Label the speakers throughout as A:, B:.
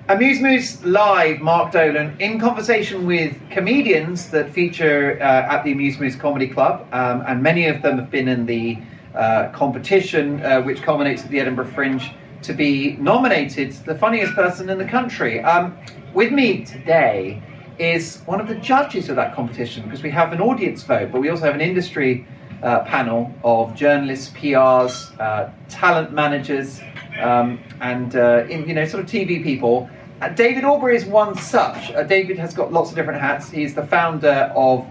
A: Amused live, Mark Dolan, in conversation with comedians that feature at the Amused Comedy Club, and many of them have been in the competition, which culminates at the Edinburgh Fringe, to be nominated the funniest person in the country. With me today is one of the judges of that competition, because we have an audience vote, but we also have an industry panel of journalists, PRs, talent managers, and sort of TV people. David Allberry is one such. David has got lots of different hats. He's the founder of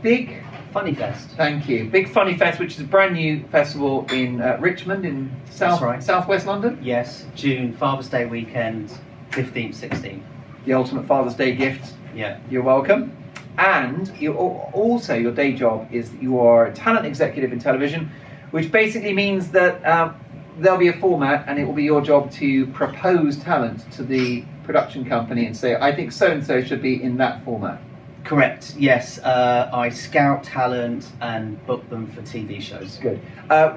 B: BigFunnyFest.
A: Thank you. BigFunnyFest, which is a brand new festival in Richmond, in southwest London.
B: Yes, June, Father's Day weekend, 15th, 16th.
A: The ultimate Father's Day gift.
B: Yeah.
A: You're welcome. And your day job is that you are a talent executive in television, which basically means that there'll be a format and it will be your job to propose talent to the production company and say, I think so-and-so should be in that format.
B: Correct, yes. I scout talent and book them for TV shows.
A: Good.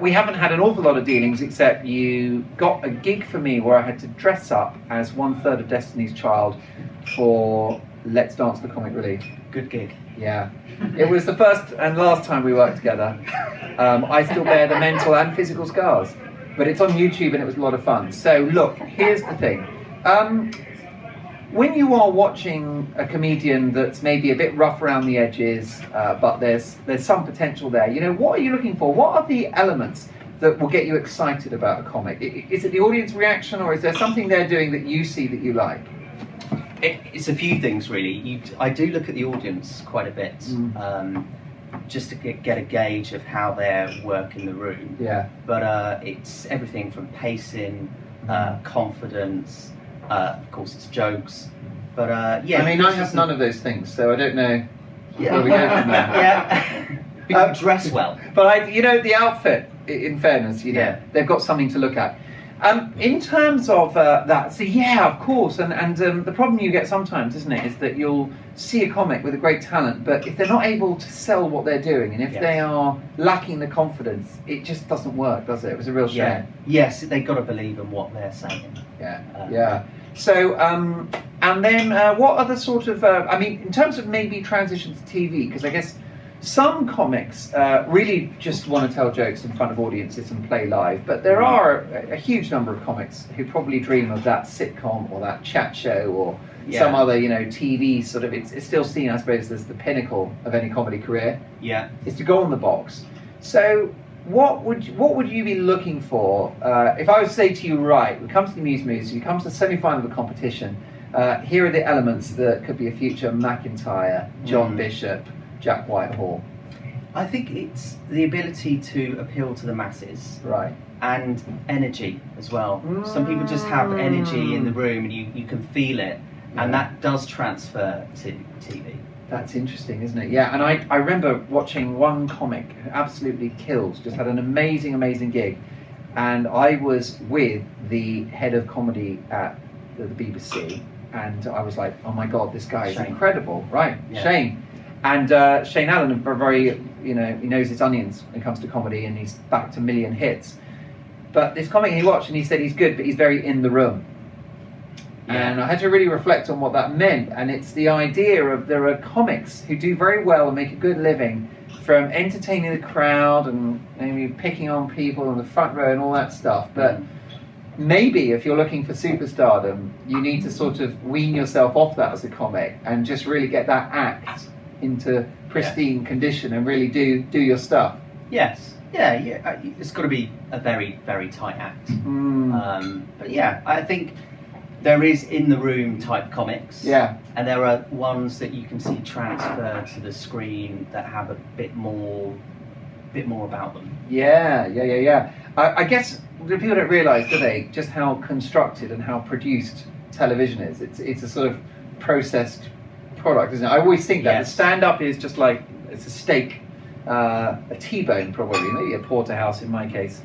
A: We haven't had an awful lot of dealings, except you got a gig for me where I had to dress up as 1/3 of Destiny's Child for Let's Dance the Comic Relief.
B: Good gig.
A: Yeah. It was the first and last time we worked together. I still bear the mental and physical scars. But it's on YouTube and it was a lot of fun. So look, here's the thing. When you are watching a comedian that's maybe a bit rough around the edges, but there's some potential there, what are you looking for? What are the elements that will get you excited about a comic? Is it the audience reaction, or is there something they're doing that you see that you like?
B: It's a few things, really. I do look at the audience quite a bit. Just to get a gauge of how they work in the room.
A: Yeah.
B: But it's everything from pacing, confidence, of course it's jokes. But yeah.
A: I mean, I have none of those things, so I don't know where we go from there.
B: Yeah. People dress well.
A: But the outfit, in fairness, they've got something to look at. In terms of that, so yeah, of course, and the problem you get sometimes, isn't it, is that you'll see a comic with a great talent, but if they're not able to sell what they're doing, and if they are lacking the confidence, it just doesn't work, does it? It was a real shame.
B: Yeah. Yes, they've got to believe in what they're saying.
A: Yeah. So, and then what other sort of, in terms of maybe transition to TV, because I guess some comics really just want to tell jokes in front of audiences and play live, but there are a huge number of comics who probably dream of that sitcom or that chat show or some other, TV sort of. It's still seen, I suppose, as the pinnacle of any comedy career.
B: Yeah,
A: is to go on the box. So, what would you be looking for if I was to say to you, right, we come to the Amused, you come to the semi-final of the competition. Here are the elements that could be a future McIntyre, John Bishop, Jack Whitehall.
B: I think it's the ability to appeal to the masses,
A: right,
B: and energy as well. Some people just have energy in the room, and you can feel it, and that does transfer to TV.
A: That's interesting, isn't it? Yeah, and I remember watching one comic who absolutely killed, just had an amazing gig, and I was with the head of comedy at the BBC, and I was like, oh my God, this guy is incredible, right? Yeah. Shane. And Shane Allen, very, he knows his onions when it comes to comedy, and he's back to million hits. But this comic he watched, and he said he's good, but he's very in the room. Yeah. And I had to really reflect on what that meant. And it's the idea of there are comics who do very well and make a good living from entertaining the crowd and maybe picking on people in the front row and all that stuff. But maybe if you're looking for superstardom, you need to sort of wean yourself off that as a comic and just really get that act into pristine condition and really do your stuff.
B: Yes, it's got to be a very, very tight act. But yeah, I think there is in the room type comics. Yeah, and there are ones that you can see transfer to the screen that have a bit more about them. Yeah. I guess people don't realise, do they, just how constructed and how produced television is. It's a sort of processed product, isn't it? I always think that the stand-up is just like it's a steak, a T-bone probably, maybe a porterhouse in my case.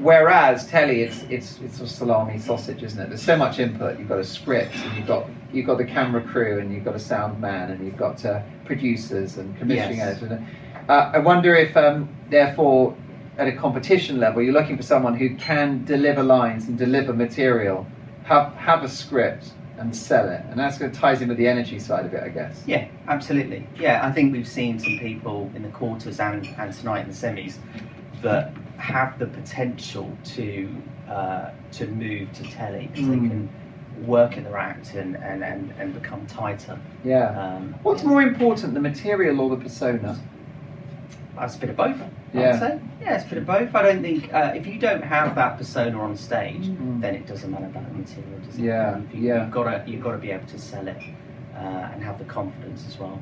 B: Whereas telly, it's sort of salami sausage, isn't it? There's so much input. You've got a script, and you've got the camera crew, and you've got a sound man, and you've got producers and commissioning editors. I wonder if, therefore, at a competition level, you're looking for someone who can deliver lines and deliver material
A: have a script and sell it, and that's going to ties in with the energy side of it, I guess.
B: Yeah, absolutely. Yeah, I think we've seen some people in the quarters and tonight in the semis that have the potential to move to telly because they can work in their act and become tighter.
A: Yeah. What's more important, the material or the persona?
B: It's a bit of both, I'd say. Yeah, it's a bit of both. I don't think if you don't have that persona on stage, then it doesn't matter about the material, does it?
A: Yeah,
B: you've got to be able to sell it and have the confidence as well.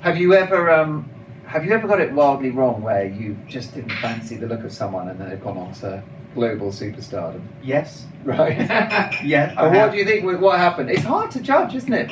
A: Have you ever got it wildly wrong where you just didn't fancy the look of someone and then they've gone on to global superstardom?
B: Yes.
A: Right.
B: Yeah.
A: And what do you think? What happened? It's hard to judge, isn't it?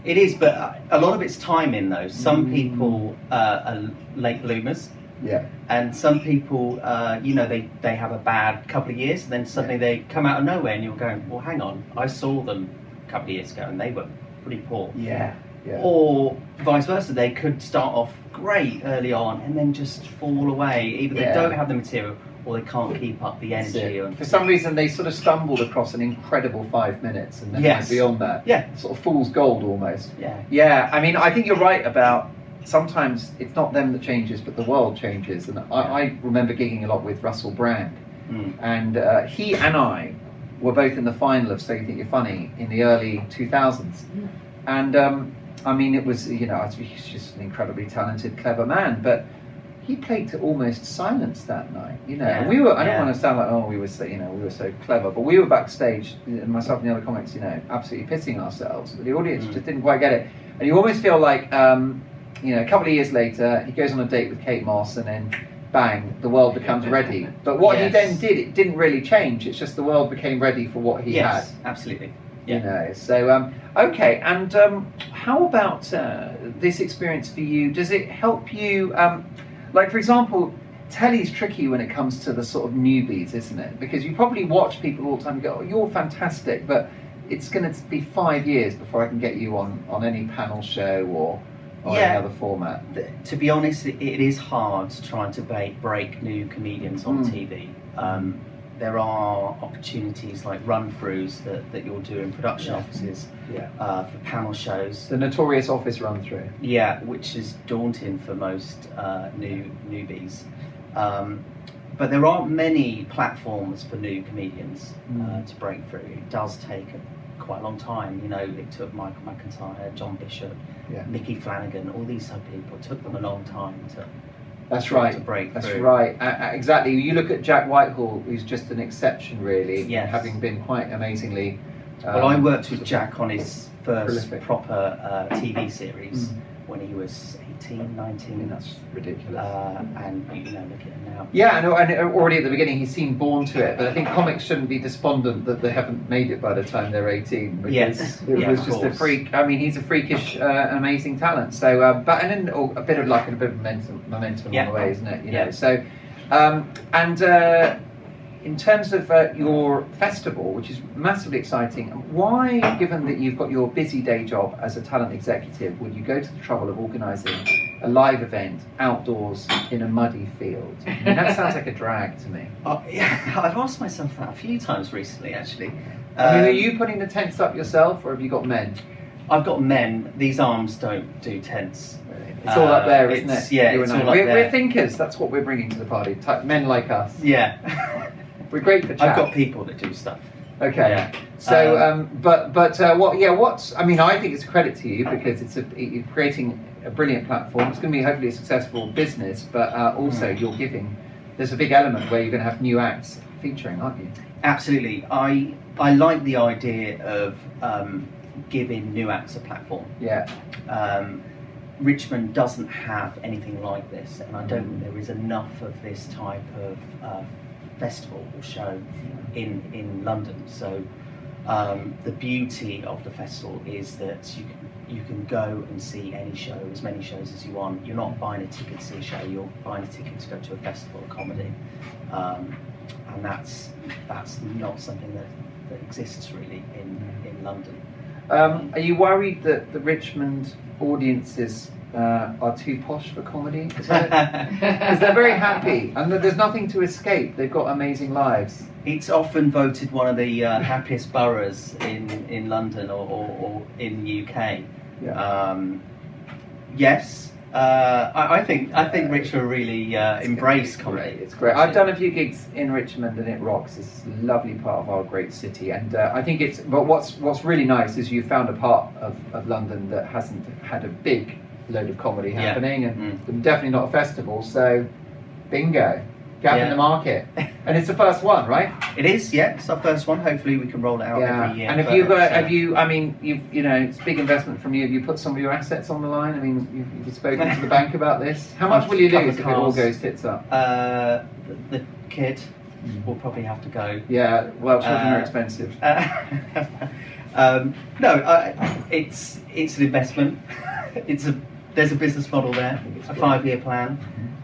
B: It is, but a lot of it's timing though. Some people are late bloomers.
A: Yeah.
B: And some people, they have a bad couple of years, and then suddenly they come out of nowhere, and you're going, well, hang on, I saw them a couple of years ago, and they were pretty poor.
A: Yeah. Yeah.
B: Or vice versa, they could start off great early on, and then just fall away. Either they don't have the material, or they can't keep up the energy.
A: For some reason, they sort of stumbled across an incredible 5 minutes, and then beyond that, sort of fool's gold almost.
B: Yeah.
A: Yeah. I mean, I think you're right about. Sometimes it's not them that changes, but the world changes. And I remember gigging a lot with Russell Brand, and he and I were both in the final of So You Think You're Funny in the early 2000s. And I mean, it was, he's just an incredibly talented, clever man, but he played to almost silence that night. And we were. I don't want to sound like we were so clever, but we were backstage, myself and the other comics, absolutely pissing ourselves. But the audience just didn't quite get it, and you almost feel like. A couple of years later, he goes on a date with Kate Moss, and then, bang, the world becomes ready. But what he then did, it didn't really change. It's just the world became ready for what he had.
B: Yes, absolutely. Yeah.
A: So, okay. And how about this experience for you? Does it help you, like, for example, telly's tricky when it comes to the sort of newbies, isn't it? Because you probably watch people all the time and go, oh, you're fantastic, but it's going to be 5 years before I can get you on any panel show or any other format.
B: To be honest, it is hard trying to break new comedians on TV. There are opportunities like run-throughs that you'll do in production offices for panel shows.
A: The notorious office run-through.
B: Yeah, which is daunting for most newbies. But there aren't many platforms for new comedians to break through. It does take quite a long time. It took Michael McIntyre, John Bishop, Mickey Flanagan, all these type of people. It took them a long time to break through.
A: That's right. Exactly. You look at Jack Whitehall, who's just an exception, really, having been quite amazingly.
B: Well, I worked with Jack on his first proper TV series when he was 18, 19.
A: That's ridiculous.
B: And look at him now.
A: Yeah, and already at the beginning he seemed born to it, but I think comics shouldn't be despondent that they haven't made it by the time they're 18. Because it was just a freak. I mean, he's a freakish, amazing talent. So, a bit of luck and a bit of momentum along the way, isn't it? So, in terms of your festival, which is massively exciting, why, given that you've got your busy day job as a talent executive, would you go to the trouble of organising a live event outdoors in a muddy field? I mean, that sounds like a drag to me.
B: I've asked myself that a few times recently, actually.
A: Are you putting the tents up yourself, or have you got men?
B: I've got men. These arms don't do tents.
A: It's all up there, isn't it?
B: Yeah, it's all up there.
A: We're thinkers. That's what we're bringing to the party. Men like us.
B: Yeah.
A: We're great for chat.
B: I've got people that do stuff.
A: Okay. Yeah. So, I mean, I think it's a credit to you because you're creating a brilliant platform. It's going to be hopefully a successful business, but also you're giving. There's a big element where you're going to have new acts featuring, aren't you?
B: Absolutely. I like the idea of giving new acts a platform.
A: Yeah.
B: Richmond doesn't have anything like this, and I don't think there is enough of this type of festival or show in London. So the beauty of the festival is that you can go and see any show, as many shows as you want. You're not buying a ticket to see a show, you're buying a ticket to go to a festival of comedy, and that's not something that exists really in London.
A: Are you worried that the Richmond audiences are too posh for comedy? Because they're very happy and there's nothing to escape. They've got amazing lives.
B: It's often voted one of the happiest boroughs in London or in the UK.
A: Yeah.
B: Yes, I think Richmond really embrace comedy.
A: It's great. I've done a few gigs in Richmond and it rocks. It's a lovely part of our great city, and I think it's. But what's really nice is you found a part of London that hasn't had a big load of comedy happening, and definitely not a festival. So, bingo. Gap in the market, and it's the first one, right?
B: It is, yeah. It's our first one. Hopefully, we can roll it out every year.
A: And have you? I mean, you know, it's a big investment from you. Have you put some of your assets on the line? I mean, you've spoken to the bank about this. How much will you lose if it all goes tits up?
B: The kid will probably have to go.
A: Yeah, well, children are expensive.
B: No, it's an investment. There's a business model there, a 5-year plan.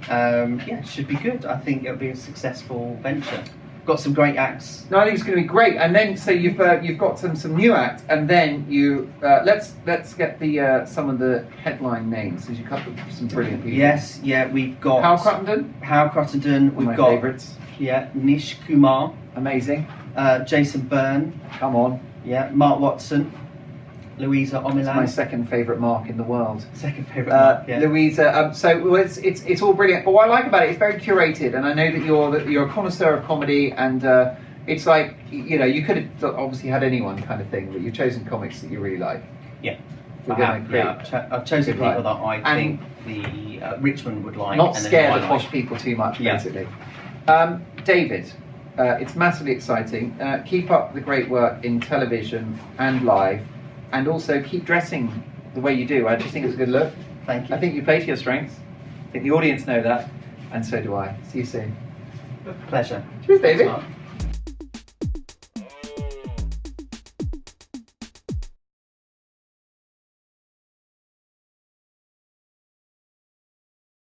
B: Yeah, it should be good. I think it'll be a successful venture. Got some great acts.
A: No, I think it's going to be great. And then, so you've got some new acts, and then you let's get the some of the headline names, because you cut some brilliant people.
B: Yes, yeah, we've got
A: Hal Cruttenden.
B: We've
A: my
B: got
A: favourites.
B: Yeah, Nish Kumar,
A: amazing.
B: Jason Byrne.
A: Come on.
B: Yeah, Mark Watson. Louisa Omilan.
A: It's my second favourite Mark in the world.
B: Second favourite Mark, yeah.
A: Louisa. So it's all brilliant. But what I like about it, it's very curated, and I know that you're a connoisseur of comedy, and it's like, you know, you could have obviously had anyone kind of thing, but you've chosen comics that you really like.
B: Yeah.
A: I've
B: chosen people that I think the Richmond would like.
A: Not scare the posh people too much, basically. Yeah. David, it's massively exciting. Keep up the great work in television and live. And also keep dressing the way you do. I just think it's a good look.
B: Thank you.
A: I think you play to your strengths. I think the audience know that, and so do I. See you soon.
B: Pleasure.
A: Cheers, David.